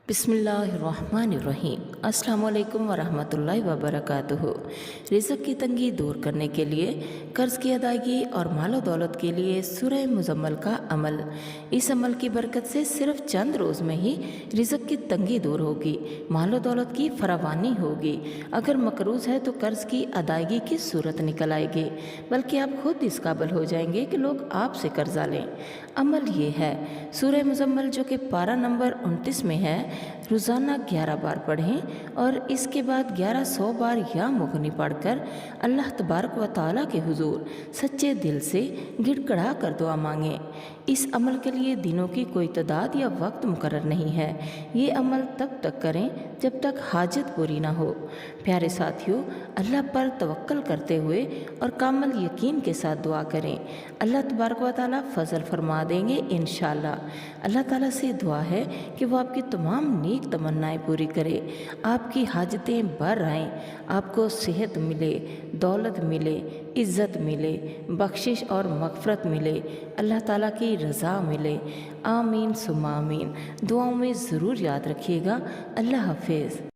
بسم اللہ الرحمن الرحیم۔ السلام علیکم ورحمۃ اللہ وبرکاتہ۔ رزق کی تنگی دور کرنے کے لیے، قرض کی ادائیگی اور مال و دولت کے لیے سورہ مزمل کا عمل۔ اس عمل کی برکت سے صرف چند روز میں ہی رزق کی تنگی دور ہوگی، مال و دولت کی فراوانی ہوگی۔ اگر مقروض ہے تو قرض کی ادائیگی کی صورت نکل آئے گی، بلکہ آپ خود اس قابل ہو جائیں گے کہ لوگ آپ سے قرضہ لیں۔ عمل یہ ہے، سورہ مزمل جو کہ پارہ نمبر 29 میں ہے، روزانہ 11 بار پڑھیں اور اس کے بعد 1100 بار یا مغنی پڑھ کر اللہ تبارک و تعالیٰ کے حضور سچے دل سے گڑ گڑا کر دعا مانگیں۔ اس عمل کے لیے دنوں کی کوئی تعداد یا وقت مقرر نہیں ہے۔ یہ عمل تب تک کریں جب تک حاجت پوری نہ ہو۔ پیارے ساتھیوں، اللہ پر توکل کرتے ہوئے اور کامل یقین کے ساتھ دعا کریں، اللہ تبارک و تعالیٰ فضل فرما دیں گے انشاءاللہ۔ اللہ تعالیٰ سے دعا ہے کہ وہ آپ کی تمام نیک تمنائیں پوری کرے، آپ کی حاجتیں بھر آئیں، آپ کو صحت ملے، دولت ملے، عزت ملے، بخشش اور مغفرت ملے، اللہ تعالیٰ کی رضا ملے۔ آمین ثم آمین۔ دعاؤں میں ضرور یاد رکھیے گا۔ اللہ حافظ۔